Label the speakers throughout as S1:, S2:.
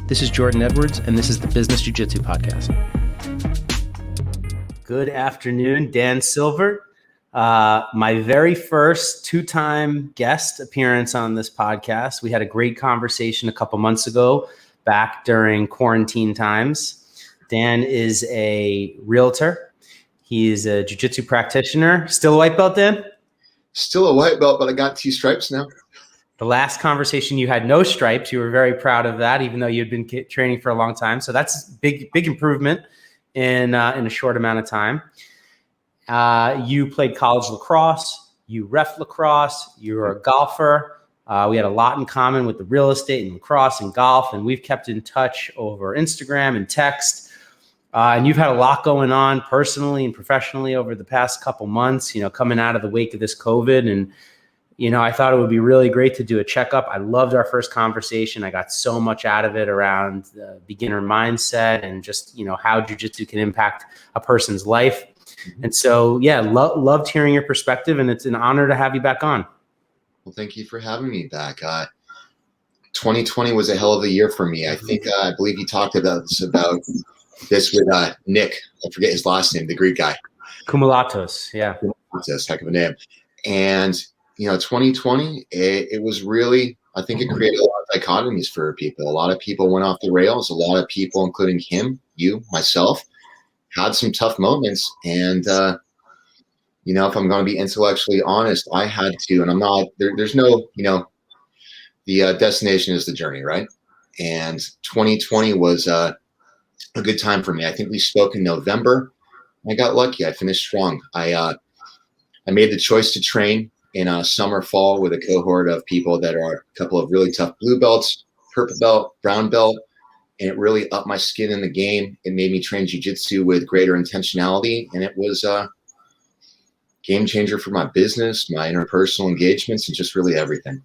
S1: This is Jordan Edwards, and this is the Business Jiu Jitsu Podcast. Good afternoon, Dan Silvert. My very first two-time guest appearance on this podcast. We had a great conversation a couple months ago, back during quarantine times. Dan is a realtor. He is a jiu-jitsu practitioner. Still a white belt, Dan?
S2: Still a white belt, but I got 2 stripes now.
S1: The last conversation you had no stripes. You were very proud of that, even though you'd been training for a long time. So that's big improvement in a short amount of time. You played college lacrosse. You ref lacrosse. You're a golfer. We had a lot in common with the real estate and lacrosse and golf, and we've kept in touch over Instagram and text. And you've had a lot going on personally and professionally over the past couple months, coming out of the wake of this COVID. And I thought it would be really great to do a checkup. I loved our first conversation. I got so much out of it around the beginner mindset and just, how jiu-jitsu can impact a person's life. And so, loved hearing your perspective, and it's an honor to have you back on.
S2: Well, thank you for having me back. 2020 was a hell of a year for me. I think, I believe you talked about this with Nick. I forget his last name, the Greek guy.
S1: Kumulatos, yeah.
S2: Kumulatos, heck of a name. And 2020, it was really, I think it created a lot of dichotomies for people. A lot of people went off the rails. A lot of people, including him, you, myself, had some tough moments. And, if I'm going to be intellectually honest, I had to, and I'm not, there's no, the destination is the journey, right? And 2020 was a good time for me. I think we spoke in November. I got lucky. I finished strong. I made the choice to train in summer, fall with a cohort of people that are a couple of really tough blue belts, purple belt, brown belt, and it really upped my skin in the game. It made me train jiu-jitsu with greater intentionality, and it was a game changer for my business, my interpersonal engagements, and just really everything,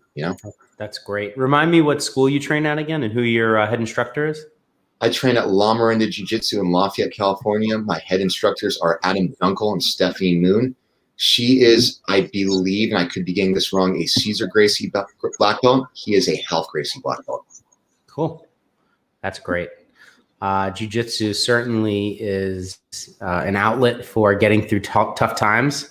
S1: That's great. Remind me what school you train at again and who your head instructor is?
S2: I train at La Miranda Jiu-Jitsu in Lafayette, California. My head instructors are Adam Dunkel and Stephanie Moon. She is, I believe, and I could be getting this wrong, a Cesar Gracie black belt. He is a Health Gracie black belt.
S1: Cool. That's great. Jiu-jitsu certainly is an outlet for getting through tough times.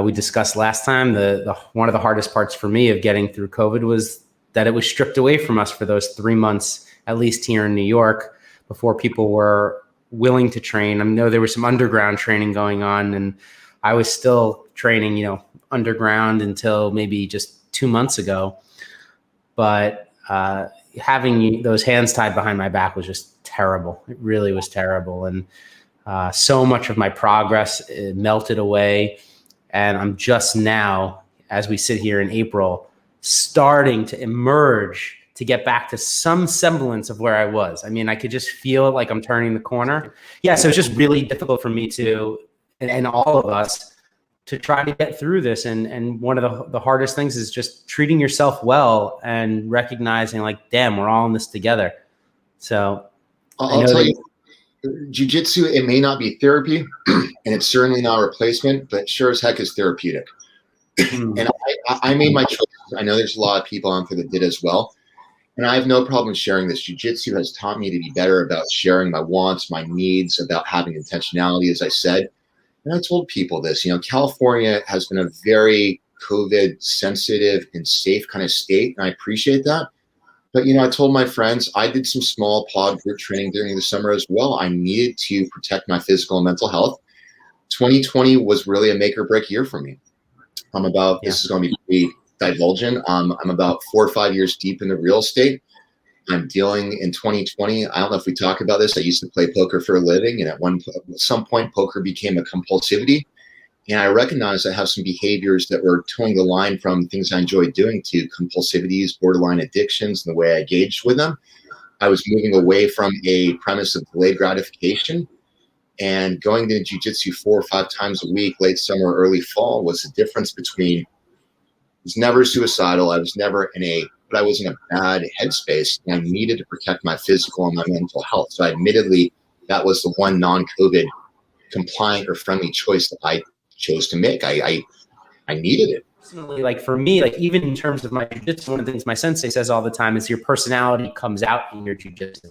S1: We discussed last time, the one of the hardest parts for me of getting through COVID was that it was stripped away from us for those 3 months, at least here in New York, before people were willing to train. I know there was some underground training going on, and I was still training, underground until maybe just 2 months ago. But having those hands tied behind my back was just terrible. It really was terrible. And so much of my progress melted away. And I'm just now, as we sit here in April, starting to emerge to get back to some semblance of where I was. I mean, I could just feel like I'm turning the corner. Yeah, so it's just really difficult for me to, and all of us, to try to get through this. And one of the hardest things is just treating yourself well and recognizing, like, damn, we're all in this together. So
S2: I'll tell you, jiu-jitsu, it may not be therapy, and it's certainly not a replacement, but sure as heck is therapeutic. And I made my choice. I know there's a lot of people out there that did as well. And I have no problem sharing this. Jiu-jitsu has taught me to be better about sharing my wants, my needs, about having intentionality, as I said. And I told people this, California has been a very COVID sensitive and safe kind of state. And I appreciate that. But, I told my friends, I did some small pod group training during the summer as well. I needed to protect my physical and mental health. 2020 was really a make or break year for me. This is going to be pretty divulgent. I'm about 4 or 5 years deep into real estate. I'm dealing in 2020. I don't know if we talk about this. I used to play poker for a living. And at some point, poker became a compulsivity. And I recognized I have some behaviors that were towing the line from things I enjoyed doing to compulsivities, borderline addictions, and the way I engaged with them. I was moving away from a premise of delayed gratification, and going to jiu-jitsu 4 or 5 times a week, late summer, early fall, was the difference between, I was never suicidal. I was never but I was in a bad headspace, and I needed to protect my physical and my mental health. So admittedly, that was the one non-COVID compliant or friendly choice that I chose to make. I needed it.
S1: personally, like for me, like even in terms of my jiu-jitsu, one of the things my sensei says all the time is your personality comes out in your jiu-jitsu.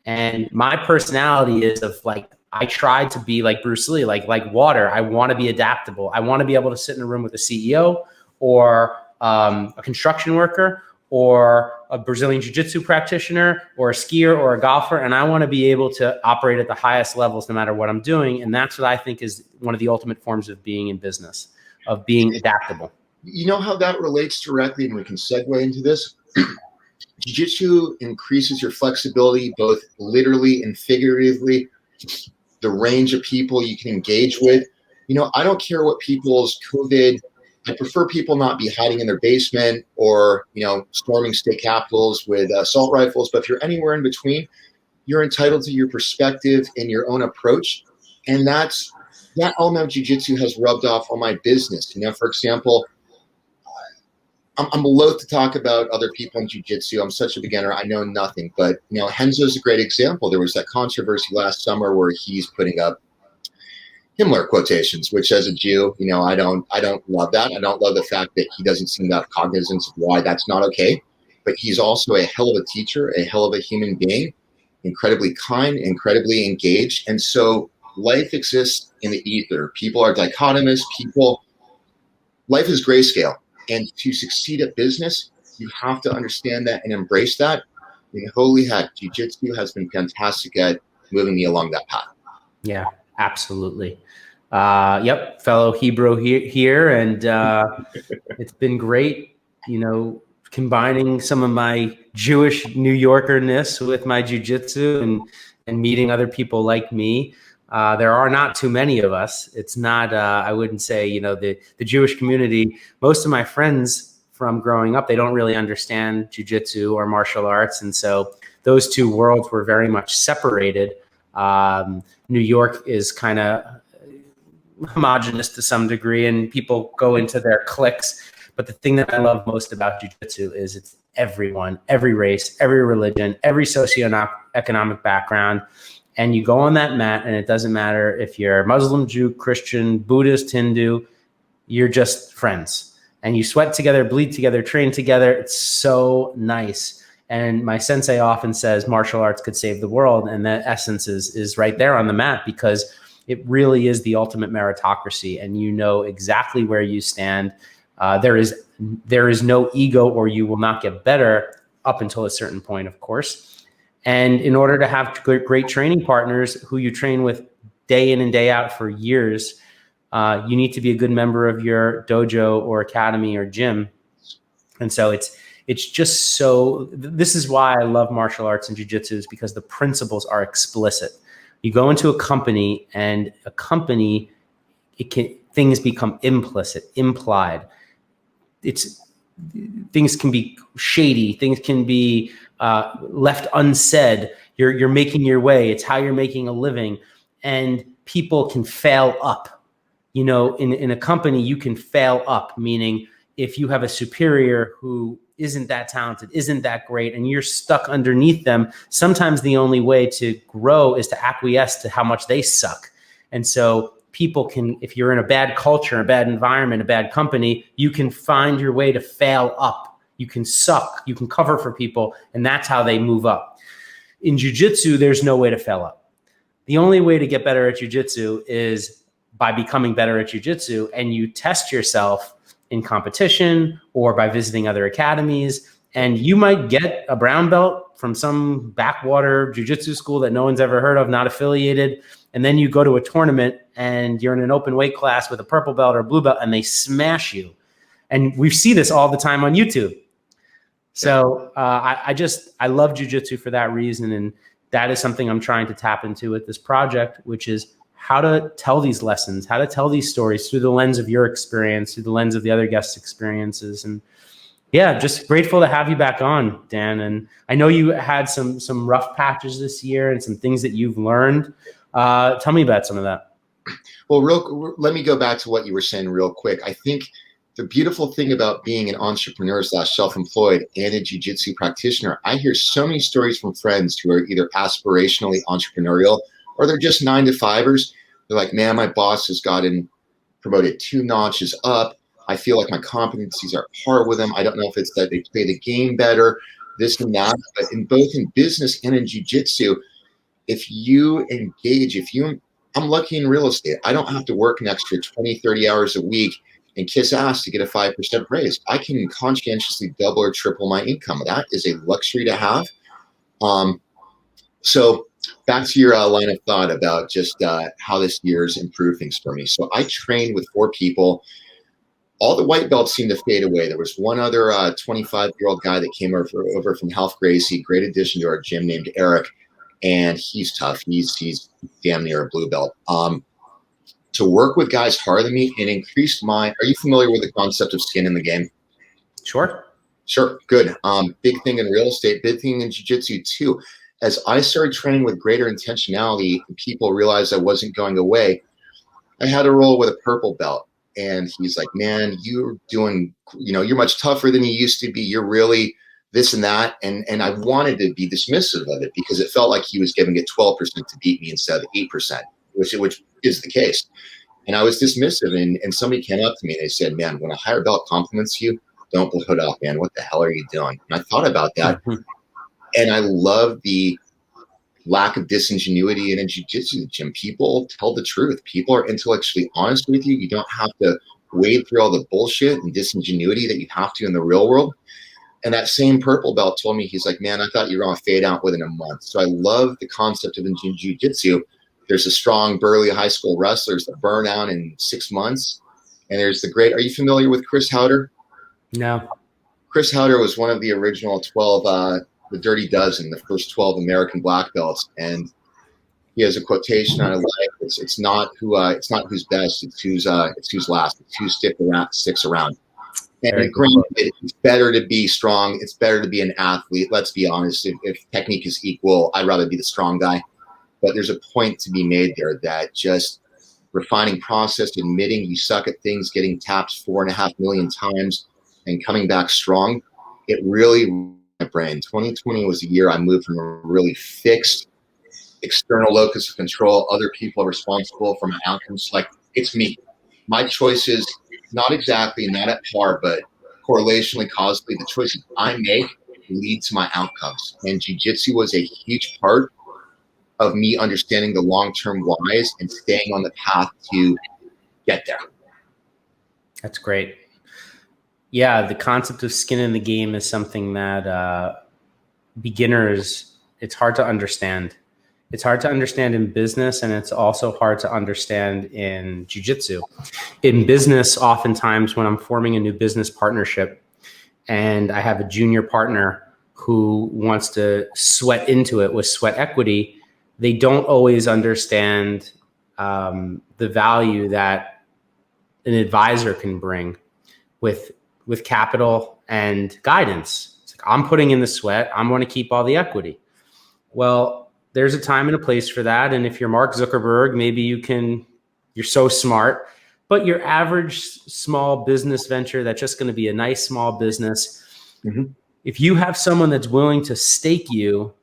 S1: And my personality is of like, I try to be like Bruce Lee, like water. I want to be adaptable. I want to be able to sit in a room with a CEO or a construction worker or a Brazilian jiu-jitsu practitioner or a skier or a golfer. And I want to be able to operate at the highest levels no matter what I'm doing. And that's what I think is one of the ultimate forms of being in business, of being adaptable.
S2: You know how that relates directly, and we can segue into this? Jiu-Jitsu increases your flexibility, both literally and figuratively, the range of people you can engage with. You know, I don't care what people's COVID, I prefer people not be hiding in their basement or, you know, storming state capitals with assault rifles. But if you're anywhere in between, you're entitled to your perspective and your own approach. And that element of jiu-jitsu has rubbed off on my business. You know, for example, I'm loath to talk about other people in jiu-jitsu. I'm such a beginner. I know nothing. But, you know, Renzo's a great example. There was that controversy last summer where he's putting up Himmler quotations, which as a Jew, you know, I don't love that. I don't love the fact that he doesn't seem to have cognizance of why that's not okay. But he's also a hell of a teacher, a hell of a human being, incredibly kind, incredibly engaged. And so life exists in the ether. People are dichotomous. Life is grayscale. And to succeed at business, you have to understand that and embrace that. I mean, holy heck, jiu-jitsu has been fantastic at moving me along that path.
S1: Yeah, absolutely. Yep, fellow Hebrew here. And it's been great, you know, combining some of my Jewish New Yorker-ness with my jiu-jitsu and meeting other people like me. There are not too many of us. It's not, I wouldn't say, you know, the Jewish community, most of my friends from growing up, they don't really understand jiu-jitsu or martial arts. And so those two worlds were very much separated. New York is kind of homogenous to some degree, and people go into their cliques. But the thing that I love most about jiu-jitsu is it's everyone, every race, every religion, every socioeconomic background. And you go on that mat, and it doesn't matter if you're Muslim, Jew, Christian, Buddhist, Hindu, you're just friends. And you sweat together, bleed together, train together. It's so nice. And my sensei often says martial arts could save the world. And that essence is right there on the mat, because it really is the ultimate meritocracy. And you know exactly where you stand. There is no ego, or you will not get better up until a certain point, of course. And in order to have great training partners who you train with day in and day out for years, you need to be a good member of your dojo or academy or gym. And so it's just so, this is why I love martial arts and jiu-jitsu, is because the principles are explicit. You go into a company, and a company, things become implicit, implied. Things can be shady. Things can be left unsaid. You're making your way. It's how you're making a living, and people can fail up. You know, in a company, you can fail up, meaning if you have a superior who isn't that talented, isn't that great, and you're stuck underneath them, sometimes the only way to grow is to acquiesce to how much they suck. And so people can, if you're in a bad culture, a bad environment, a bad company, you can find your way to fail up. You can suck, you can cover for people, and that's how they move up. In jiu-jitsu, there's no way to fail up. The only way to get better at jiu-jitsu is by becoming better at jiu-jitsu, and you test yourself in competition or by visiting other academies. And you might get a brown belt from some backwater jiu-jitsu school that no one's ever heard of, not affiliated. And then you go to a tournament and you're in an open weight class with a purple belt or blue belt, and they smash you. And we see this all the time on YouTube. So I love jiu-jitsu for that reason. And that is something I'm trying to tap into with this project, which is how to tell these lessons, how to tell these stories through the lens of your experience, through the lens of the other guests' experiences. And yeah, just grateful to have you back on, Dan. And I know you had some rough patches this year and some things that you've learned. Tell me about some of that.
S2: Well, let me go back to what you were saying real quick. I think the beautiful thing about being an entrepreneur / self-employed and a jiu-jitsu practitioner, I hear so many stories from friends who are either aspirationally entrepreneurial or they're just 9-to-5ers. They're like, man, my boss has gotten promoted 2 notches up. I feel like my competencies are par with them. I don't know if it's that they play the game better, this and that. But in both in business and in jiu-jitsu, if you engage, I'm lucky in real estate. I don't have to work an extra 20, 30 hours a week and kiss ass to get a 5% raise. I can conscientiously double or triple my income. That is a luxury to have. So back to your line of thought about just how this year's improved things for me. So I trained with 4 people. All the white belts seemed to fade away. There was one other 25-year-old guy that came over from Health Gracie, great addition to our gym, named Eric, and he's tough. He's damn near a blue belt. To work with guys harder than me and increased my. Are you familiar with the concept of skin in the game?
S1: Sure.
S2: Sure. Good. Big thing in real estate, big thing in jiu-jitsu too. As I started training with greater intentionality, people realized I wasn't going away. I had a roll with a purple belt. And he's like, man, you're doing, you're much tougher than you used to be. You're really this and that. And I wanted to be dismissive of it because it felt like he was giving it 12% to beat me instead of 8%, which is the case. And I was dismissive. And somebody came up to me and they said, man, when a higher belt compliments you, don't blow it off, man. What the hell are you doing? And I thought about that. Mm-hmm. And I love the lack of disingenuity in a jiu-jitsu gym. People tell the truth. People are intellectually honest with you. You don't have to wade through all the bullshit and disingenuity that you have to in the real world. And that same purple belt told me, he's like, man, I thought you were going to fade out within a month. So I love the concept of in jiu-jitsu. There's a strong, burly high school wrestlers that burn out in 6 months. And there's the great, are you familiar with Chris Howder?
S1: No.
S2: Chris Howder was one of the original 12, the Dirty Dozen, the first 12 American black belts, and he has a quotation I like. It's not who's best, it's who's last, it's who sticks around. And granted, it's better to be strong. It's better to be an athlete. Let's be honest. If technique is equal, I'd rather be the strong guy. But there's a point to be made there that just refining process, admitting you suck at things, getting tapped 4.5 million times, and coming back strong, it really. My brain. 2020 was a year I moved from a really fixed external locus of control. Other people are responsible for my outcomes. Like, it's me. My choices, not at par, but correlationally, causally, the choices I make lead to my outcomes. And jiu-jitsu was a huge part of me understanding the long-term whys and staying on the path to get there.
S1: That's great. Yeah, the concept of skin in the game is something that beginners, it's hard to understand. It's hard to understand in business, and it's also hard to understand in jiu-jitsu. In business, oftentimes when I'm forming a new business partnership and I have a junior partner who wants to sweat into it with sweat equity, they don't always understand the value that an advisor can bring with capital and guidance. It's like, I'm putting in the sweat. I'm going to keep all the equity. Well, there's a time and a place for that. And if you're Mark Zuckerberg, maybe you're so smart, but your average small business venture, that's just going to be a nice small business. Mm-hmm. If you have someone that's willing to stake you,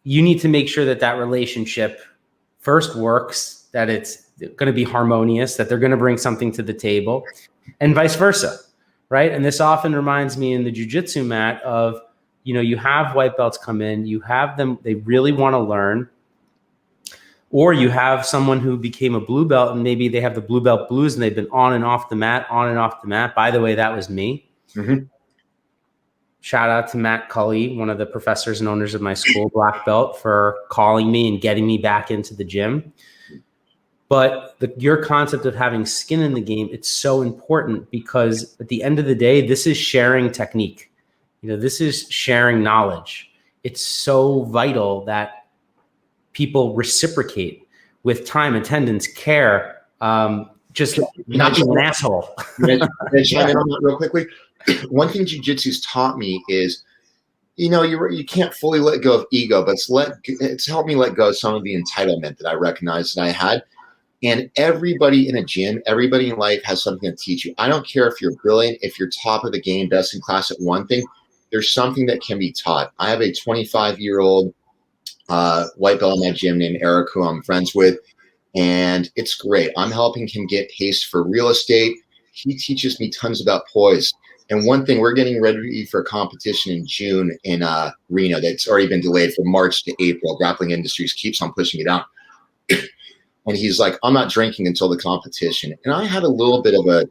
S1: you need to make sure that relationship first works, that it's going to be harmonious, that they're going to bring something to the table, and vice versa, right? And this often reminds me in the jiu-jitsu mat of, you have white belts come in, you have them, they really want to learn, or you have someone who became a blue belt and maybe they have the blue belt blues and they've been on and off the mat. By the way, that was me. Mm-hmm. Shout out to Matt Cully, one of the professors and owners of my school, black belt, for calling me and getting me back into the gym. But your concept of having skin in the game, it's so important because at the end of the day, this is sharing technique. This is sharing knowledge. It's so vital that people reciprocate with time, attendance, care, just not being an asshole.
S2: Can I chime in on that real quickly? One thing jiu-jitsu's taught me is, you can't fully let go of ego, but it's helped me let go of some of the entitlement that I recognized that I had. And everybody in a gym, everybody in life has something to teach you. I don't care if you're brilliant, if you're top of the game, best in class at one thing, there's something that can be taught. I have a 25-year-old white belt in my gym named Eric, who I'm friends with, and it's great. I'm helping him get pace for real estate. He teaches me tons about poise. And one thing, we're getting ready for a competition in June in Reno that's already been delayed from March to April. Grappling Industries keeps on pushing it out. And he's like, I'm not drinking until the competition. And I had a little bit of a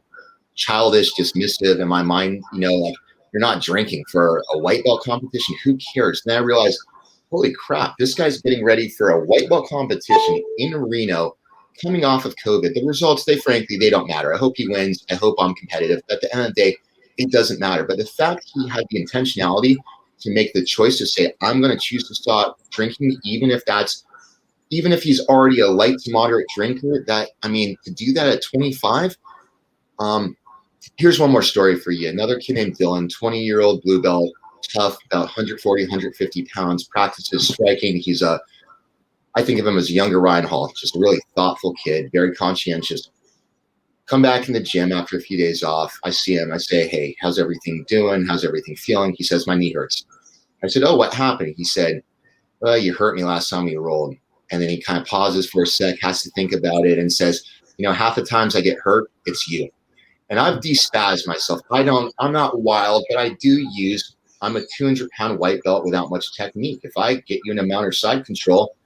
S2: childish, dismissive in my mind, like, you're not drinking for a white belt competition. Who cares? And then I realized, holy crap, this guy's getting ready for a white belt competition in Reno, coming off of COVID. The results, they don't matter. I hope he wins. I hope I'm competitive. At the end of the day, it doesn't matter. But the fact he had the intentionality to make the choice to say, I'm going to choose to stop drinking, even if he's already a light to moderate drinker, to do that at 25. Here's one more story for you. Another kid named Dylan, 20-year-old blue belt, tough, about 140, 150 pounds, practices striking. I think of him as a younger Ryan Hall, just a really thoughtful kid, very conscientious. Come back in the gym after a few days off. I see him. I say, hey, how's everything doing? How's everything feeling? He says, my knee hurts. I said, oh, what happened? He said, well, you hurt me last time you rolled. And then he kind of pauses for a sec, has to think about it, and says, half the times I get hurt, it's you. And I've despazzed myself. I'm not wild, but I'm a 200-pound white belt without much technique. If I get you in a mount or side control,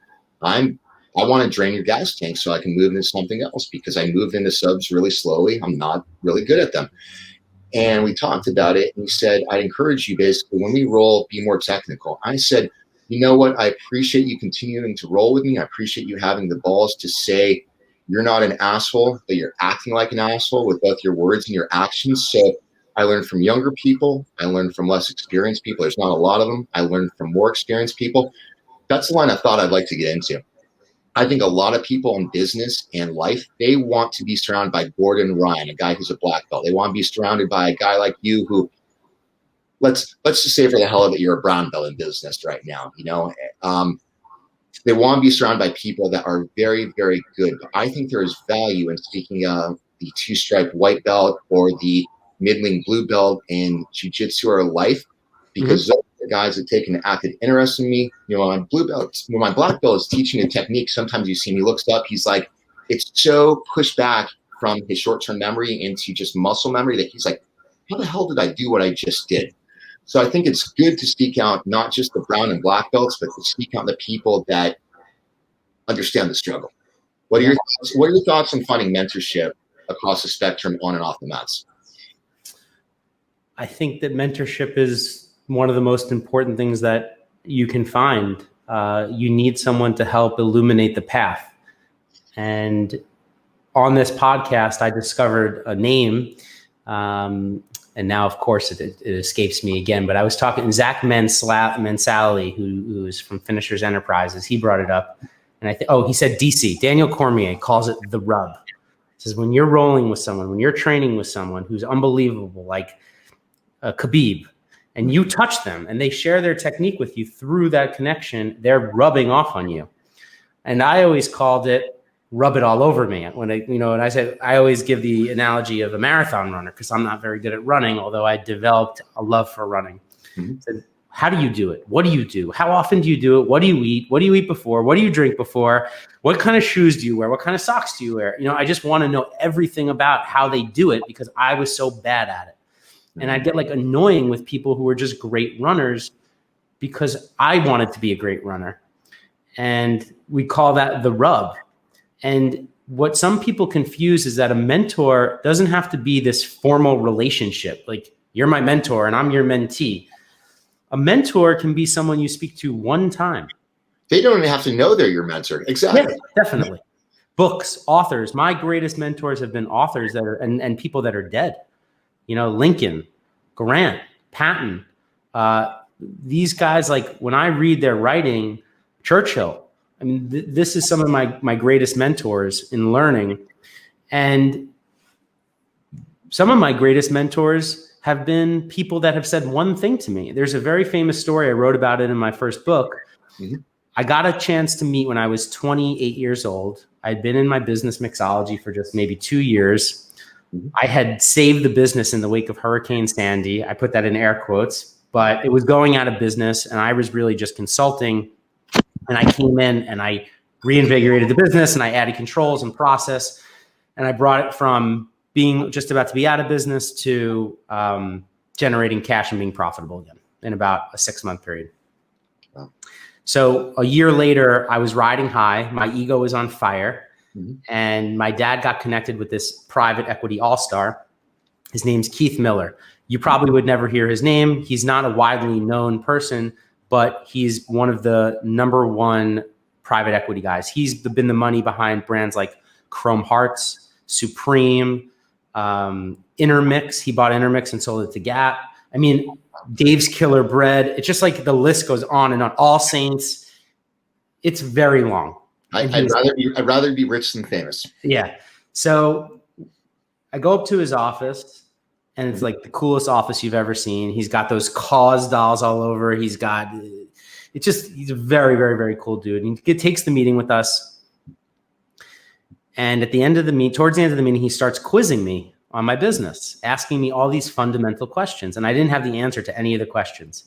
S2: I want to drain your gas tank so I can move into something else, because I moved into subs really slowly. I'm not really good at them. And we talked about it, and he said, I'd encourage you basically, when we roll, be more technical. I said, you know what? I appreciate you continuing to roll with me. I appreciate you having the balls to say you're not an asshole, but you're acting like an asshole with both your words and your actions. So I learned from younger people. I learned from less experienced people. There's not a lot of them. I learned from more experienced people. That's the line I thought I'd like to get into. I think a lot of people in business and life, they want to be surrounded by Gordon Ryan, a guy who's a black belt. They want to be surrounded by a guy like you who, let's just say for the hell of it, you're a brown belt in business right now. They want to be surrounded by people that are very, very good. But I think there is value in speaking of the two-stripe white belt or the middling blue belt in jiu-jitsu or life, because those are the guys that take an active interest in me. On blue belt, when my black belt is teaching a technique, sometimes you see him, he looks up, he's like, it's so pushed back from his short-term memory into just muscle memory that he's like, how the hell did I do what I just did? So I think it's good to speak out not just the brown and black belts, but to speak out the people that understand the struggle. What are your thoughts on finding mentorship across the spectrum on and off the mats?
S1: I think that mentorship is one of the most important things that you can find. You need someone to help illuminate the path. And on this podcast, I discovered a name. And now, of course, it escapes me again. But I was talking to Zach Mensali, who is from Finishers Enterprises. He brought it up. And he said DC. Daniel Cormier calls it the rub. He says, when you're rolling with someone, when you're training with someone who's unbelievable, like Khabib, and you touch them and they share their technique with you through that connection, they're rubbing off on you. And I always called it rub it all over me. And I said, I always give the analogy of a marathon runner because I'm not very good at running, although I developed a love for running. So how do you do it? What do you do? How often do you do it? What do you eat? What do you eat before? What do you drink before? What kind of shoes do you wear? What kind of socks do you wear? I just want to know everything about how they do it because I was so bad at it. And I'd get annoying with people who were just great runners because I wanted to be a great runner. And we call that the rub. And what some people confuse is that a mentor doesn't have to be this formal relationship. Like you're my mentor and I'm your mentee. A mentor can be someone you speak to one time.
S2: They don't even have to know they're your mentor. Exactly.
S1: Yeah, definitely. Books, authors. My greatest mentors have been authors that are and people that are dead. Lincoln, Grant, Patton. These guys, when I read their writing, Churchill. I mean, this is some of my greatest mentors in learning. And some of my greatest mentors have been people that have said one thing to me. There's a very famous story. I wrote about it in my first book. I got a chance to meet when I was 28 years old. I'd been in my business mixology for just maybe 2 years. I had saved the business in the wake of Hurricane Sandy. I put that in air quotes, but it was going out of business and I was really just consulting. And I came in and I reinvigorated the business and I added controls and process. And I brought it from being just about to be out of business to generating cash and being profitable again in about a 6-month period.
S2: Wow.
S1: So a year later, I was riding high. My ego was on fire.
S2: Mm-hmm.
S1: And my dad got connected with this private equity all-star. His name's Keith Miller. You probably would never hear his name. He's not a widely known person, but he's one of the #1 private equity guys. He's been the money behind brands like Chrome Hearts, Supreme, Intermix. He bought Intermix and sold it to Gap. I mean, Dave's Killer Bread. It's just like the list goes on and on. All Saints. It's very long.
S2: I'd rather be rich than famous.
S1: Yeah. So I go up to his office, and it's like the coolest office you've ever seen. He's got those Cause dolls all over. He's a very, very, very cool dude. And he takes the meeting with us. And at the end of the meeting, towards the end of the meeting, he starts quizzing me on my business, asking me all these fundamental questions. And I didn't have the answer to any of the questions.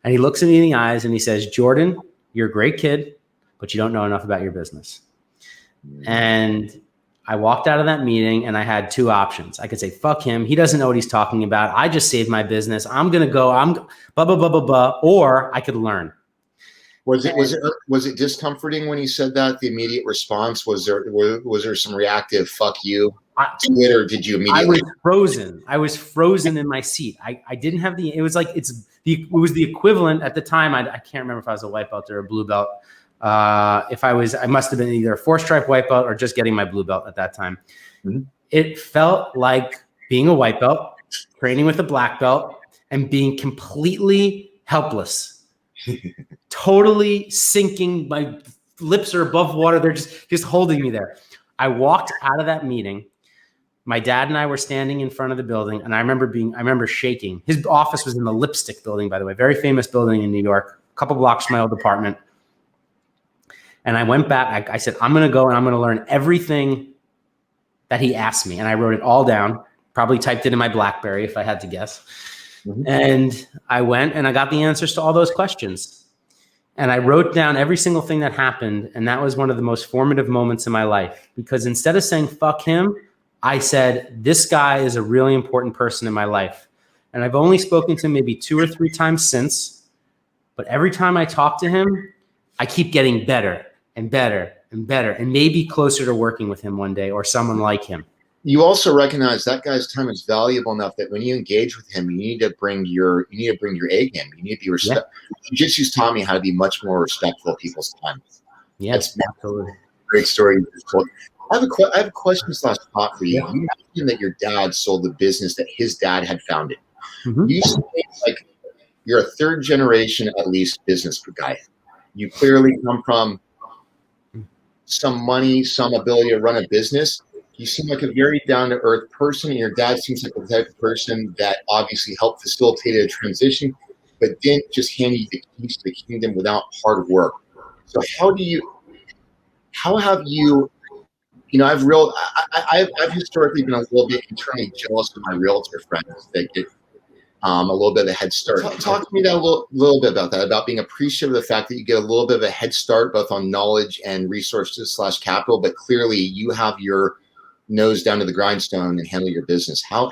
S1: And he looks at me in the eyes and he says, Jordan, you're a great kid, but you don't know enough about your business. And I walked out of that meeting and I had 2 options. I could say, fuck him. He doesn't know what he's talking about. I just saved my business. I'm going to go, blah, blah, blah, blah, blah. Or I could learn.
S2: Was it discomforting when he said that? The immediate response, was there some reactive fuck you to it, or did you immediately?
S1: I was frozen in my seat. I didn't have it was like, it was the equivalent at the time. I can't remember if I was a white belt or a blue belt. I must have been either a 4-stripe white belt or just getting my blue belt at that time. Mm-hmm. It felt like being a white belt, training with a black belt, and being completely helpless. Totally sinking. My lips are above water. They're just holding me there. I walked out of that meeting. My dad and I were standing in front of the building, and I remember shaking. His office was in the Lipstick Building, by the way, very famous building in New York, a couple blocks from my old apartment. And I went back. I said, I'm going to go and I'm going to learn everything that he asked me. And I wrote it all down, probably typed it in my BlackBerry if I had to guess. Mm-hmm. And I went and I got the answers to all those questions. And I wrote down every single thing that happened. And that was one of the most formative moments in my life, because instead of saying, fuck him, I said, this guy is a really important person in my life. And I've only spoken to him maybe 2 or 3 times since. But every time I talk to him, I keep getting better and better and better, and maybe closer to working with him one day, or someone like him.
S2: You also recognize that guy's time is valuable enough that when you engage with him, you need to bring your A game. You need to be respectful. Yeah. Jiu-Jitsu's taught me how to be much more respectful of people's time.
S1: Yes, absolutely.
S2: Great story you just told. I have a question slash thought for you. Yeah. You mentioned that your dad sold the business that his dad had founded. Mm-hmm. You say like you're a 3rd generation at least business guy. You clearly come from some money, some ability to run a business. You seem like a very down-to-earth person, and your dad seems like the type of person that obviously helped facilitate a transition, but didn't just hand you the keys to the kingdom without hard work. So how have you, I've historically been a little bit internally jealous of my realtor friends that get a little bit of a head start. Talk to me a little bit about that, about being appreciative of the fact that you get a little bit of a head start, both on knowledge and resources / capital, but clearly you have your nose down to the grindstone and handle your business. How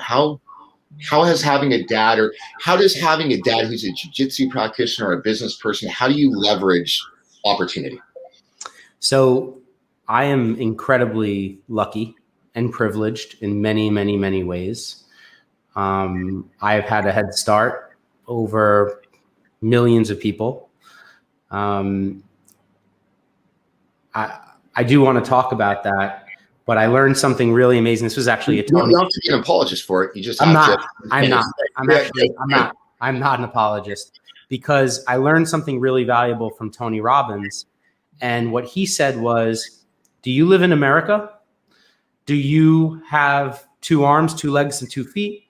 S2: does having a dad who's a jiu-jitsu practitioner or a business person, how do you leverage opportunity?
S1: So I am incredibly lucky and privileged in many, many, many ways. I've had a head start over millions of people. I do want to talk about that, but I learned something really amazing. This was actually a Tony.
S2: You don't have to be an apologist for it. You just have to.
S1: I'm not an apologist, because I learned something really valuable from Tony Robbins. And what he said was, do you live in America? Do you have 2 arms, 2 legs, and 2 feet?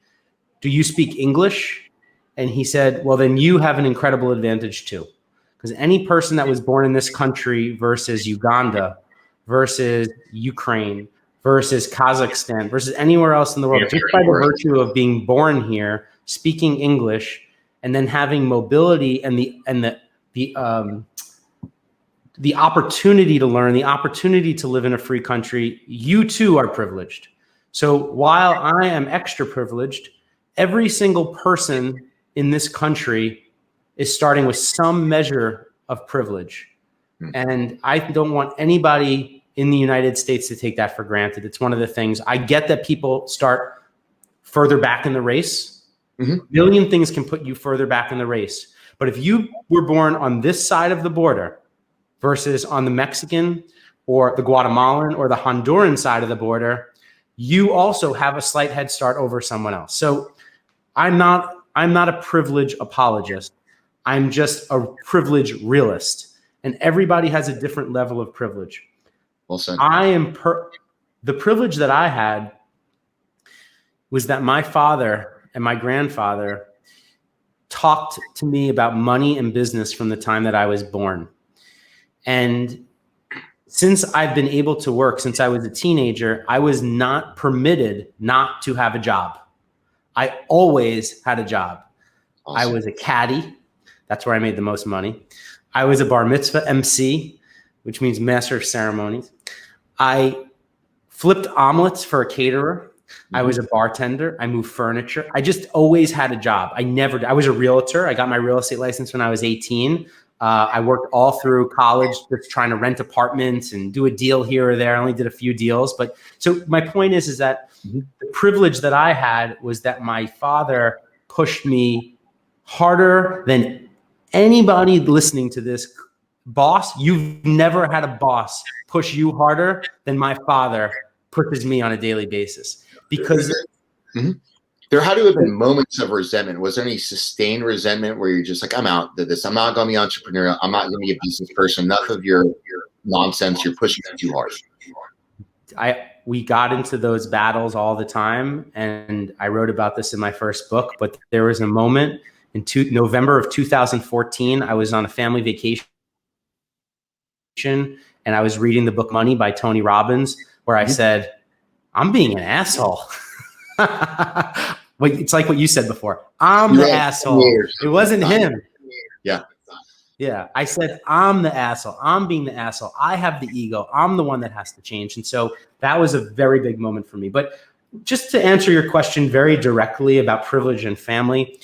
S1: Do you speak English? And he said, well, then you have an incredible advantage too. Because any person that was born in this country versus Uganda, versus Ukraine, versus Kazakhstan, versus anywhere else in the world, just by the virtue of being born here, speaking English, and then having mobility and the opportunity to learn, the opportunity to live in a free country, you too are privileged. So while I am extra privileged, every single person in this country is starting with some measure of privilege. And I don't want anybody in the United States to take that for granted. It's one of the things. I get that people start further back in the race. A million things can put you further back in the race. But if you were born on this side of the border versus on the Mexican or the Guatemalan or the Honduran side of the border, you also have a slight head start over someone else. So I'm not a privilege apologist. I'm just a privilege realist. And everybody has a different level of privilege.
S2: Well said.
S1: The privilege that I had was that my father and my grandfather talked to me about money and business from the time that I was born. And since I've been able to work since I was a teenager, I was not permitted not to have a job. I always had a job. Awesome. I was a caddy. That's where I made the most money. I was a bar mitzvah MC, which means master of ceremonies. I flipped omelets for a caterer. I was a bartender. I moved furniture. I just always had a job. I was a realtor. I got my real estate license when I was 18. I worked all through college just trying to rent apartments and do a deal here or there. I only did a few deals. But so my point is that the privilege that I had was that my father pushed me harder than anybody listening to this. Boss, you've never had a boss push you harder than my father pushes me on a daily basis. Because
S2: there had to have been moments of resentment. Was there any sustained resentment where you're just like, I'm out of this. I'm not going to be entrepreneurial. I'm not going to be a business person. Enough of your nonsense. You're pushing it too hard.
S1: We got into those battles all the time. And I wrote about this in my first book. But there was a moment in November of 2014. I was on a family vacation. And I was reading the book Money by Tony Robbins, where I said, I'm being an asshole. It's like what you said before. I'm the asshole. It wasn't him. Yeah. I said, I'm the asshole. I'm being the asshole. I have the ego. I'm the one that has to change. And so that was a very big moment for me. But just to answer your question very directly about privilege and family,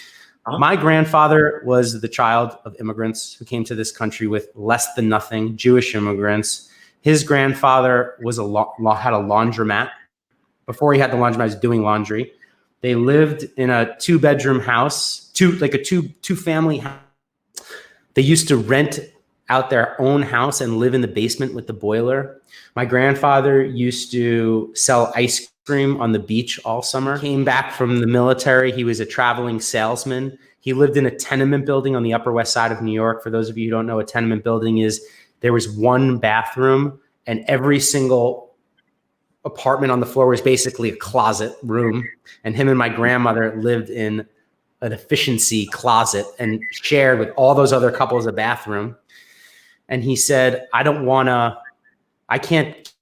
S1: my grandfather was the child of immigrants who came to this country with less than nothing, Jewish immigrants. His grandfather had a laundromat. Before he had the laundromat, he was doing laundry. They lived in a two-bedroom house, two-family house. They used to rent out their own house and live in the basement with the boiler. My grandfather used to sell ice cream on the beach all summer. Came back from the military. He was a traveling salesman. He lived in a tenement building on the Upper West Side of New York. For those of you who don't know what a tenement building is, there was one bathroom and every single apartment on the floor was basically a closet room. And him and my grandmother lived in an efficiency closet and shared with all those other couples a bathroom. And he said, I can't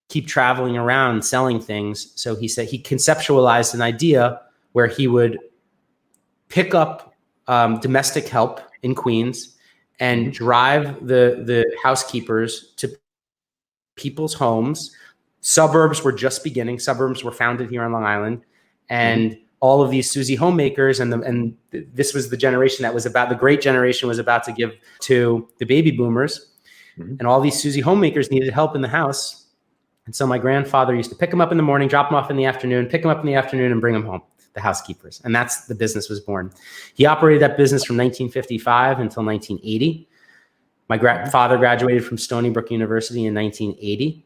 S1: keep traveling around selling things. So he said he conceptualized an idea where he would pick up domestic help in Queens and drive the housekeepers to people's homes. Suburbs were just beginning. Suburbs were founded here on Long Island. And all of these Susie homemakers, and this was the generation that was the great generation was about to give to the baby boomers. And all these Susie homemakers needed help in the house. And so my grandfather used to pick them up in the morning, drop them off in the afternoon, pick them up in the afternoon and bring them home, the housekeepers. And that's the business was born. He operated that business from 1955 until 1980. My father graduated from Stony Brook University in 1980.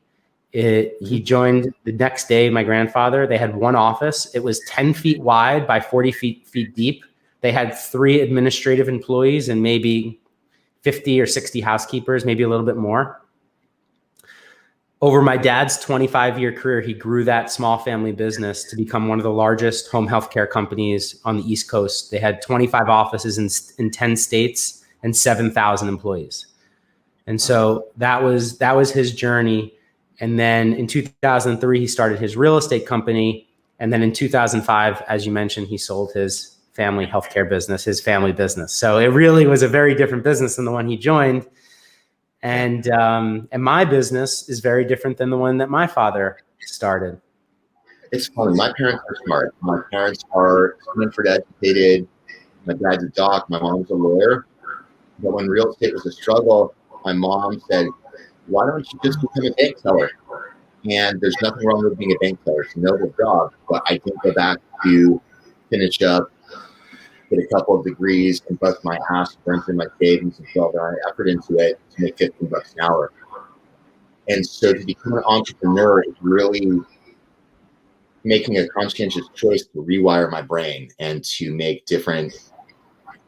S1: He joined the next day, my grandfather. They had one office. It was 10 feet wide by 40 feet deep. They had 3 administrative employees and maybe 50 or 60 housekeepers, maybe a little bit more. Over my dad's 25-year career, he grew that small family business to become one of the largest home healthcare companies on the East Coast. They had 25 offices in 10 states and 7,000 employees. And so that was his journey. And then in 2003, he started his real estate company. And then in 2005, as you mentioned, he sold his family healthcare business, his family business. So it really was a very different business than the one he joined. And my business is very different than the one that my father started.
S2: it's funny. My parents are smart. My parents are Stanford educated. My dad's a doc. My mom's a lawyer. But when real estate was a struggle, my mom said, why don't you just become a bank teller? And there's nothing wrong with being a bank teller. It's a noble job. But I didn't go back to finish up, get a couple of degrees, and bust my ass, burn through my savings and put all that effort into it to make $15 an hour. And so to become an entrepreneur is really making a conscientious choice to rewire my brain and to make different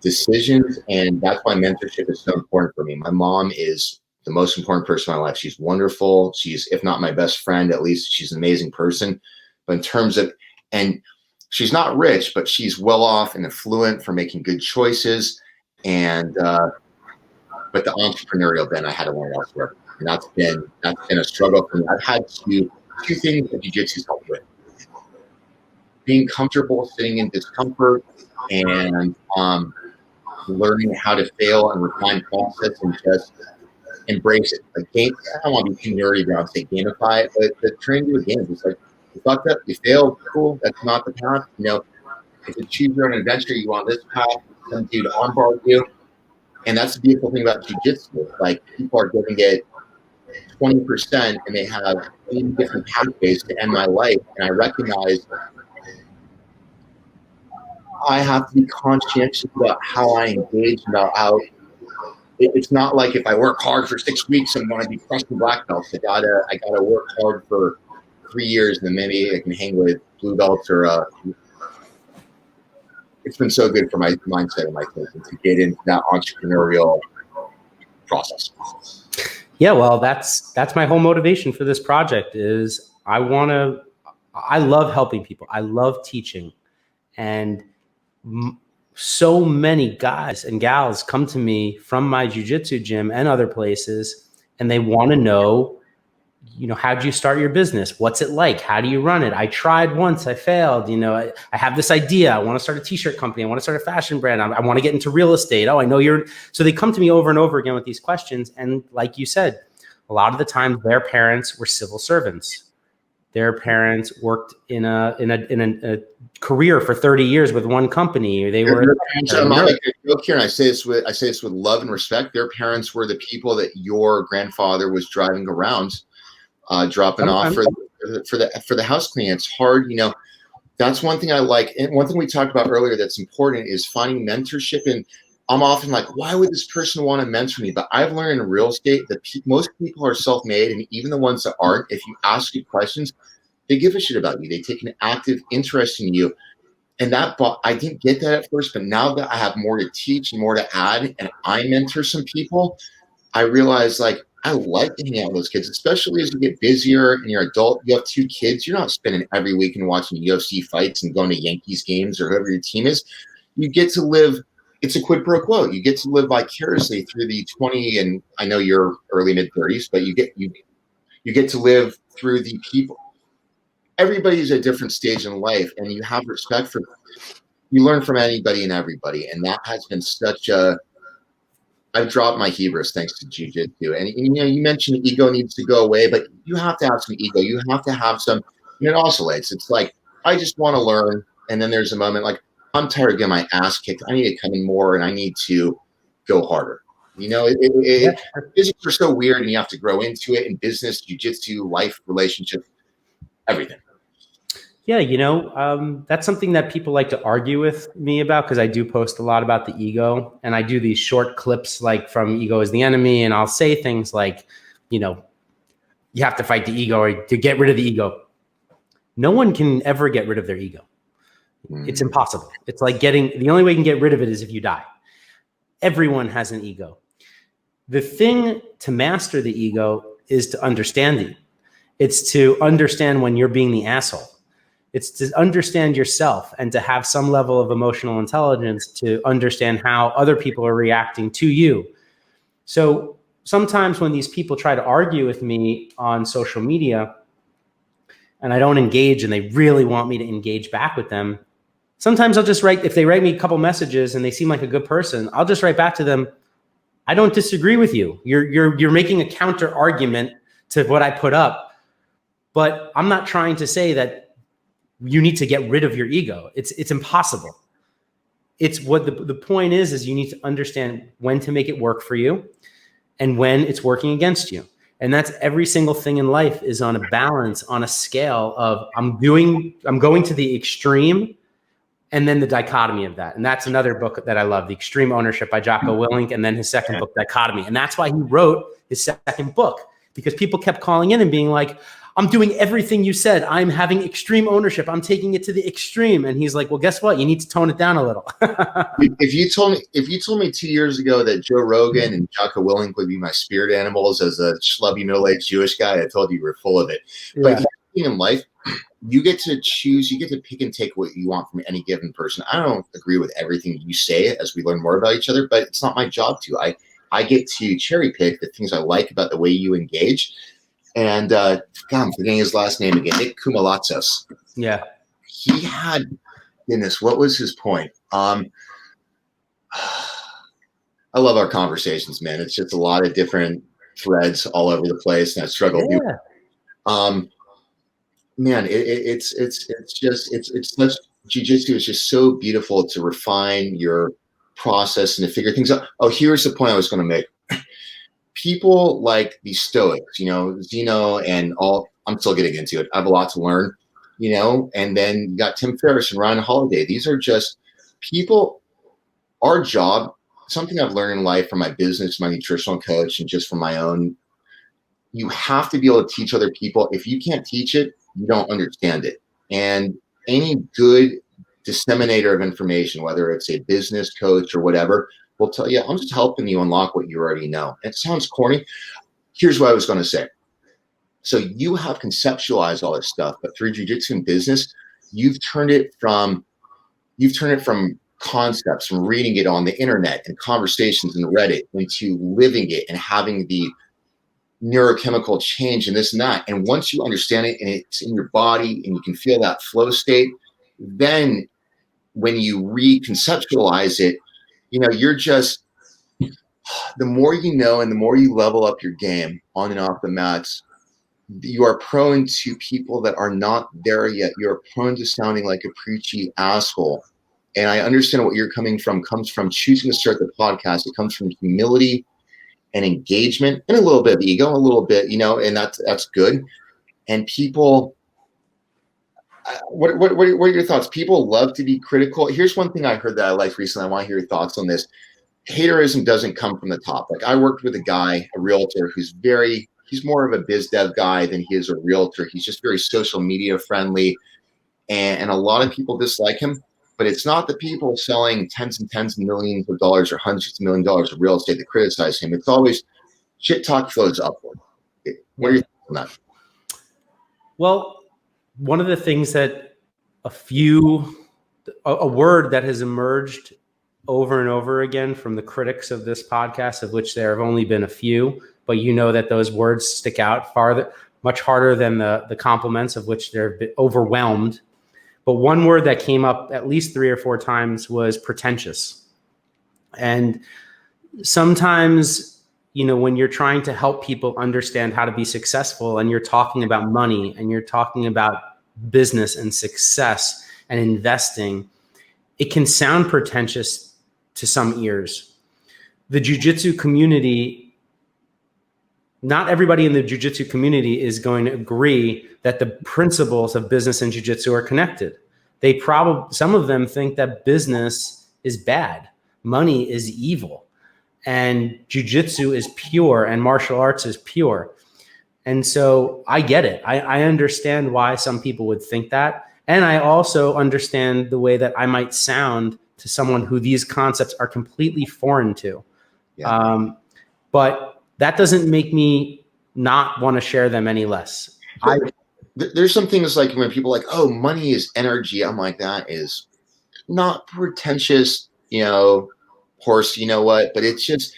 S2: decisions. And that's why mentorship is so important for me. My mom is the most important person in my life. She's wonderful. She's, if not my best friend, at least she's an amazing person. But in terms of, and she's not rich, but she's well off and affluent for making good choices. And, but the entrepreneurial bent I had to learn elsewhere. And that's been a struggle for me. I've had two things that jiu-jitsu's helped with. Being comfortable sitting in discomfort and learning how to fail and refine process and just embrace it. Like game, I don't want to be too nerdy around say gamify it, but turn into a game. It's like you fucked up, you failed, cool. That's not the path. You know, if you choose your own adventure, you want this path, some dude armbar you. And that's the beautiful thing about jiu-jitsu. Like people are giving it 20% and they have 80 different pathways to end my life. And I recognize I have to be conscientious about how I engage, about how it's not like if I work hard for 6 weeks, I'm going to be crushing black belts. I gotta work hard for 3 years, and then maybe I can hang with blue belts or. It's been so good for my mindset and my thinking to get into that entrepreneurial process.
S1: Yeah, well, that's my whole motivation for this project. Is I love helping people. I love teaching, and so many guys and gals come to me from my jiu-jitsu gym and other places, and they want to know, you know, how'd you start your business? What's it like? How do you run it? I tried once, I failed. You know, I have this idea. I want to start a t-shirt company. I want to start a fashion brand. I want to get into real estate. Oh, I know you're. So they come to me over and over again with these questions. And like you said, a lot of the time their parents were civil servants. Their parents worked in a career for 30 years with one company. They were.
S2: I'm a joke here, and I say this with love and respect. Their parents were the people that your grandfather was driving around, dropping off for the house cleaning. It's hard, you know. That's one thing I like, and one thing we talked about earlier that's important is finding mentorship. And I'm often like, why would this person want to mentor me? But I've learned in real estate that most people are self-made, and even the ones that aren't, if you ask good questions, they give a shit about you. They take an active interest in you. And I didn't get that at first, but now that I have more to teach and more to add, and I mentor some people, I realize like I like hanging out with those kids, especially as you get busier and you're an adult. You have 2 kids. You're not spending every weekend watching UFC fights and going to Yankees games or whoever your team is. You get to live. It's a quid pro quo. You get to live vicariously through the 20, and I know you're early mid 30s, but you get to live through the people. Everybody's at a different stage in life, and you have respect for. You learn from anybody and everybody, and that has been such a. I've dropped my hubris thanks to jiu-jitsu, and you know you mentioned ego needs to go away, but you have to have some ego. You have to have some. And it oscillates. It's like I just want to learn, and then there's a moment like I'm tired of getting my ass kicked. I need to come in more, and I need to go harder. You know, physics are so weird, and you have to grow into it in business, jiu-jitsu, life, relationships, everything.
S1: Yeah, you know, that's something that people like to argue with me about because I do post a lot about the ego, and I do these short clips like from Ego is the Enemy, and I'll say things like, you know, you have to fight the ego or to get rid of the ego. No one can ever get rid of their ego. It's impossible. It's like the only way you can get rid of it is if you die. Everyone has an ego. The thing to master the ego is to understand it. It's to understand when you're being the asshole. It's to understand yourself and to have some level of emotional intelligence to understand how other people are reacting to you. So sometimes when these people try to argue with me on social media and I don't engage and they really want me to engage back with them, sometimes I'll just write, if they write me a couple messages and they seem like a good person, I'll just write back to them, I don't disagree with you. You're making a counter argument to what I put up, but I'm not trying to say that you need to get rid of your ego. It's impossible. It's what the point is you need to understand when to make it work for you and when it's working against you. And that's every single thing in life is on a balance, on a scale of I'm going to the extreme and then the dichotomy of that. And that's another book that I love, The Extreme Ownership by Jocko Willink, and then his second book, Dichotomy. And that's why he wrote his second book, because people kept calling in and being like, I'm doing everything you said. I'm having extreme ownership. I'm taking it to the extreme. And he's like, well, guess what? You need to tone it down a little.
S2: If you told me 2 years ago that Joe Rogan and Jocko Willink would be my spirit animals as a schlubby middle-aged Jewish guy, I told you were full of it.
S1: Yeah.
S2: But in life, you get to choose, you get to pick and take what you want from any given person. I don't agree with everything you say as we learn more about each other, but it's not my job to. I get to cherry pick the things I like about the way you engage. And God, I'm forgetting his last name again, Nick Kumalatsos.
S1: Yeah.
S2: He had, goodness, what was his point? I love our conversations, man. It's just a lot of different threads all over the place, and I struggle.
S1: Yeah.
S2: Man, it's such, jiu-jitsu is just so beautiful to refine your process and to figure things out. Oh, here's the point I was going to make. People like the Stoics, Zeno and all. I'm still getting into it. I have a lot to learn, and then you got Tim Ferriss and Ryan Holiday. These are just people. Our job, something I've learned in life from my business, my nutritional coach, and just from my own, you have to be able to teach other people. If you can't teach it, you don't understand it. And any good disseminator of information, whether it's a business coach or whatever, will tell you, I'm just helping you unlock what you already know. It sounds corny. Here's what I was going to say. So you have conceptualized all this stuff, but through jiu-jitsu and business, you've turned it from concepts, from reading it on the internet and conversations and Reddit, into living it and having the neurochemical change and this and that. And once you understand it and it's in your body and you can feel that flow state, then when you reconceptualize it, you're just, the more you know and the more you level up your game on and off the mats, you are prone to people that are not there yet. You're prone to sounding like a preachy asshole. And I understand what you're coming from comes from choosing to start the podcast. It comes from humility and engagement and a little bit of ego, a little bit, and that's good. And people, what are your thoughts? People love to be critical. Here's one thing I heard that I liked recently. I want to hear your thoughts on this. Haterism doesn't come from the top. Like, I worked with a guy, a realtor, he's more of a biz dev guy than he is a realtor. He's just very social media friendly. And a lot of people dislike him, but it's not the people selling tens and tens of millions of dollars or hundreds of millions of dollars of real estate that criticize him. It's always shit talk flows upward. What are your thoughts on that?
S1: Well, one of the things that a word that has emerged over and over again from the critics of this podcast, of which there have only been a few, but that those words stick out much harder than the compliments, of which they're overwhelmed. But one word that came up at least 3 or 4 times was pretentious. And sometimes, when you're trying to help people understand how to be successful and you're talking about money and you're talking about business and success and investing, it can sound pretentious to some ears. The jiu-jitsu community, not everybody in the jiu-jitsu community is going to agree that the principles of business and jiu-jitsu are connected. Some of them think that business is bad, money is evil, and jiu-jitsu is pure and martial arts is pure. And so I get it. I understand why some people would think that. And I also understand the way that I might sound to someone who these concepts are completely foreign to. Yeah. But that doesn't make me not want to share them any less.
S2: There's some things like when people are like, oh, money is energy. I'm like, that is not pretentious, horse, what? But it's just,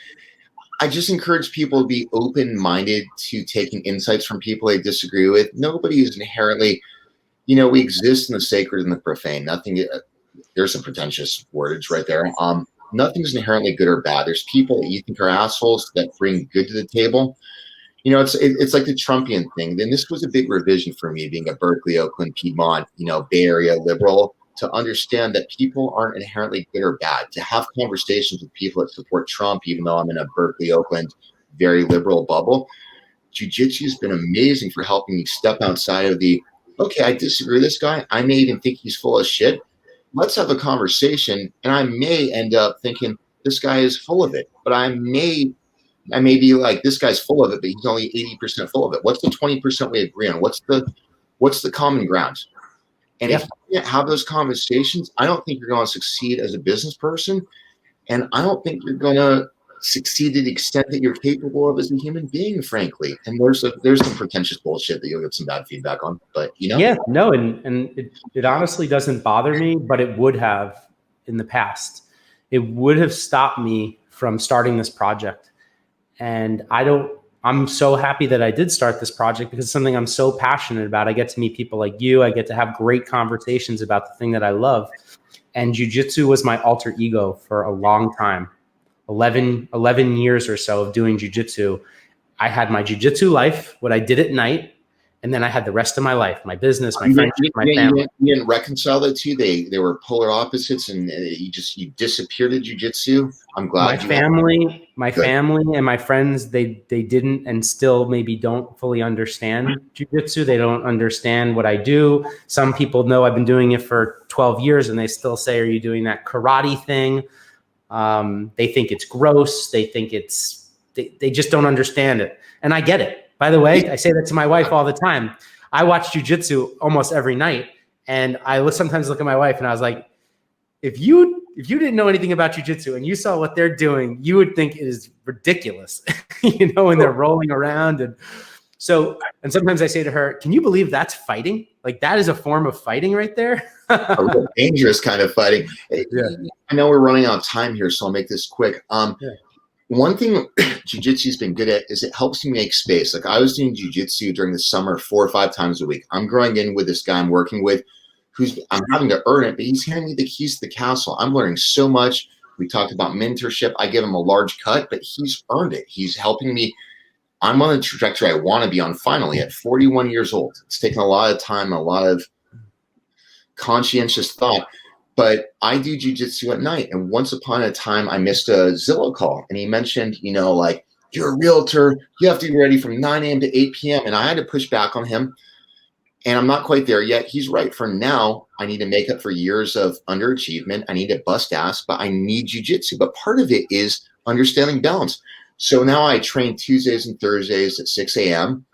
S2: I just encourage people to be open-minded to taking insights from people they disagree with. Nobody is inherently, we exist in the sacred and the profane. There's some pretentious wordage right there. Nothing's inherently good or bad. There's people that you think are assholes that bring good to the table. it's like the Trumpian thing. Then this was a big revision for me, being a Berkeley, Oakland, Piedmont, Bay Area liberal, to understand that people aren't inherently good or bad. To have conversations with people that support Trump, even though I'm in a Berkeley, Oakland, very liberal bubble. Jiu-jitsu has been amazing for helping me step outside of okay, I disagree with this guy. I may even think he's full of shit. Let's have a conversation. And I may end up thinking this guy is full of it, but I may be like, this guy's full of it, but he's only 80% full of it. What's the 20% we agree on? What's the common ground? And if you can't have those conversations, I don't think you're going to succeed as a business person. And I don't think you're going to succeed to the extent that you're capable of as a human being, frankly. And there's some pretentious bullshit that you'll get some bad feedback on, but
S1: Yeah, no. And it honestly doesn't bother me, but it would have in the past. It would have stopped me from starting this project. And I'm so happy that I did start this project because it's something I'm so passionate about. I get to meet people like you. I get to have great conversations about the thing that I love. And jiu-jitsu was my alter ego for a long time. 11 years or so of doing jiu-jitsu. I had my jiu-jitsu life, what I did at night, and then I had the rest of my life, my business, my friendship, my family.
S2: You didn't reconcile the two. They were polar opposites, and you disappeared to jiu-jitsu. I'm glad.
S1: My family and my friends, they didn't and still maybe don't fully understand jiu-jitsu. They don't understand what I do. Some people know I've been doing it for 12 years, and they still say, "Are you doing that karate thing?" They think it's gross. They think they just don't understand it. And I get it. By the way, I say that to my wife all the time. I watch jiu-jitsu almost every night. And I sometimes look at my wife and I was like, if you didn't know anything about jiu-jitsu and you saw what they're doing, you would think it is ridiculous, when they're rolling around. And sometimes I say to her, can you believe that's fighting? Like that is a form of fighting right there.
S2: A real dangerous kind of fighting. Yeah. I know we're running out of time here, so I'll make this quick. One thing jiu-jitsu has been good at is it helps me make space. Like I was doing jiu-jitsu during the summer 4 or 5 times a week. I'm growing in with this guy I'm working with I'm having to earn it, but he's handing me the keys to the castle. I'm learning so much. We talked about mentorship. I give him a large cut, but he's earned it. He's helping me. I'm on the trajectory I want to be on finally at 41 years old. It's taken a lot of time, a lot of conscientious thought. But I do jiu-jitsu at night. And once upon a time, I missed a Zillow call. And he mentioned, like, you're a realtor. You have to be ready from 9 a.m. to 8 p.m. And I had to push back on him. And I'm not quite there yet. He's right. For now, I need to make up for years of underachievement. I need to bust ass, but I need jiu-jitsu. But part of it is understanding balance. So now I train Tuesdays and Thursdays at 6 a.m.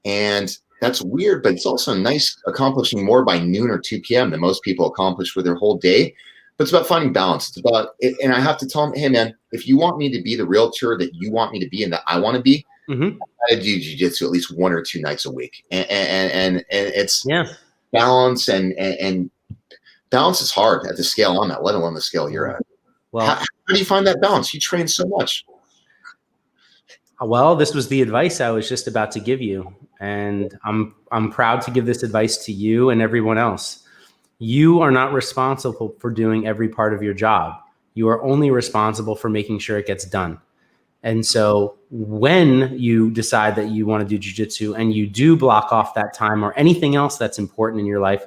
S2: And that's weird, but it's also nice accomplishing more by noon or 2 p.m. than most people accomplish with their whole day. But it's about finding balance. It's about it. And I have to tell him, hey, man, if you want me to be the realtor that you want me to be and that I want to be, I gotta do jiu-jitsu at least 1 or 2 nights a week. And it's balance and balance is hard at the scale I'm at, let alone the scale you're at. Well, how do you find that balance? You train so much.
S1: Well, this was the advice I was just about to give you. And I'm proud to give this advice to you and everyone else. You are not responsible for doing every part of your job. You are only responsible for making sure it gets done. And so when you decide that you want to do jiu-jitsu and you do block off that time or anything else that's important in your life,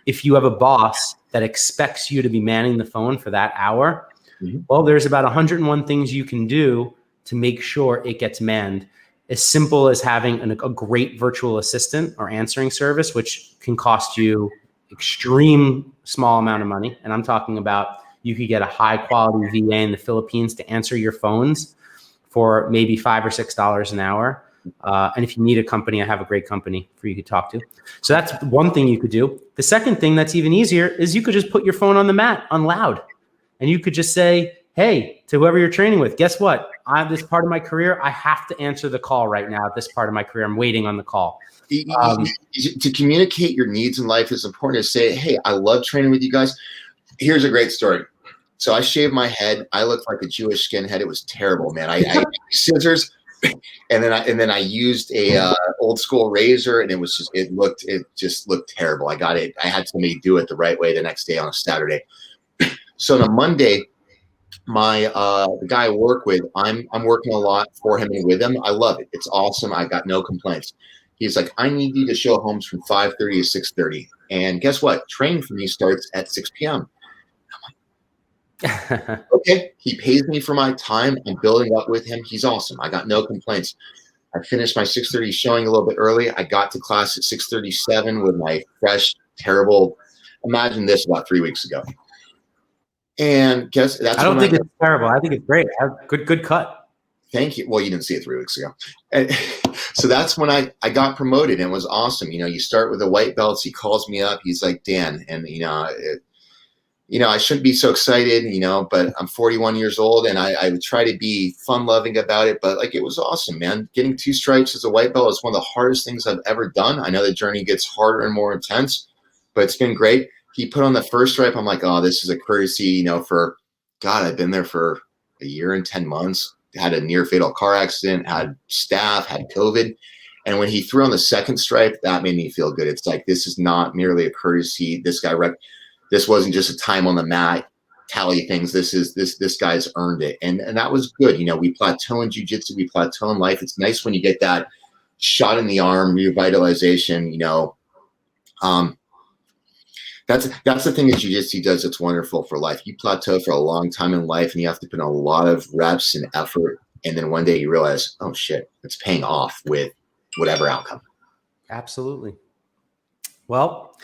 S1: if you have a boss that expects you to be manning the phone for that hour, well, there's about 101 things you can do to make sure it gets manned. As simple as having a great virtual assistant or answering service, which can cost you extreme small amount of money. And I'm talking about you could get a high quality VA in the Philippines to answer your phones for maybe $5 or $6 an hour. And if you need a company, I have a great company for you to talk to. So that's one thing you could do. The second thing that's even easier is you could just put your phone on the mat on loud. And you could just say, hey, to whoever you're training with, guess what? This part of my career, I have to answer the call right now. At this part of my career, I'm waiting on the call.
S2: To communicate your needs in life is important to say, hey, I love training with you guys. Here's a great story. So I shaved my head. I looked like a Jewish skinhead. It was terrible, man. I used scissors, and then I used a old school razor, and it just looked terrible. I had somebody do it the right way the next day on a Saturday. So on a Monday, My the guy I work with, I'm working a lot for him and with him. I love it. It's awesome. I got no complaints. He's like, I need you to show homes from 5:30 to 6:30. And guess what? Training for me starts at 6 p.m. Okay. He pays me for my time. I'm building up with him. He's awesome. I got no complaints. I finished my 6:30 showing a little bit early. I got to class at 6:37 with my fresh, terrible. Imagine this about 3 weeks ago. And guess that's
S1: I don't think it's terrible. I think it's great. Good cut.
S2: Thank you. Well, you didn't see it 3 weeks ago. And so that's when I got promoted, and it was awesome. You know, you start with the white belts. He calls me up. He's like, Dan, and I shouldn't be so excited, but I'm 41 years old, and I would try to be fun loving about it. But like, it was awesome, man. Getting 2 stripes as a white belt is one of the hardest things I've ever done. I know the journey gets harder and more intense, but it's been great. He put on the first stripe. I'm like, oh, this is a courtesy, for God, I've been there for a year and 10 months, had a near fatal car accident, had staph, had COVID. And when he threw on the second stripe, that made me feel good. It's like, this is not merely a courtesy. This wasn't just a time on the mat tally things. This guy's earned it. And that was good. We plateau in jiu-jitsu, we plateau in life. It's nice when you get that shot in the arm, revitalization, that's the thing that jiu-jitsu does. It's wonderful for life. You plateau for a long time in life, and you have to put in a lot of reps and effort. And then one day you realize, oh shit, it's paying off with whatever outcome.
S1: Absolutely. Well,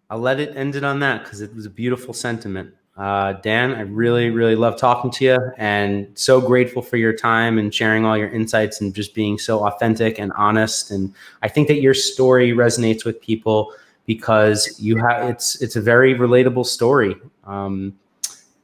S1: I'll let it end it on that because it was a beautiful sentiment. Dan, I really, really love talking to you, and so grateful for your time and sharing all your insights and just being so authentic and honest. And I think that your story resonates with people because it's a very relatable story.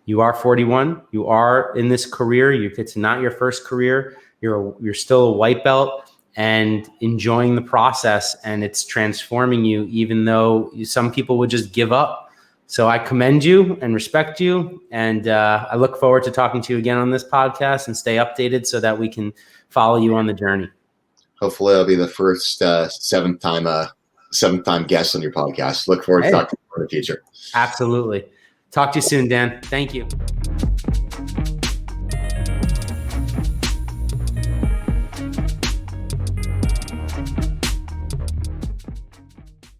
S1: You are 41. You are in this career. It's not your first career. You're still a white belt and enjoying the process, and it's transforming you, even though some people would just give up. So I commend you and respect you. And I look forward to talking to you again on this podcast and stay updated so that we can follow you on the journey.
S2: Hopefully I'll be the first seventh time guest on your podcast. Look forward to talking to you in the future.
S1: Absolutely. Talk to you soon, Dan. Thank you.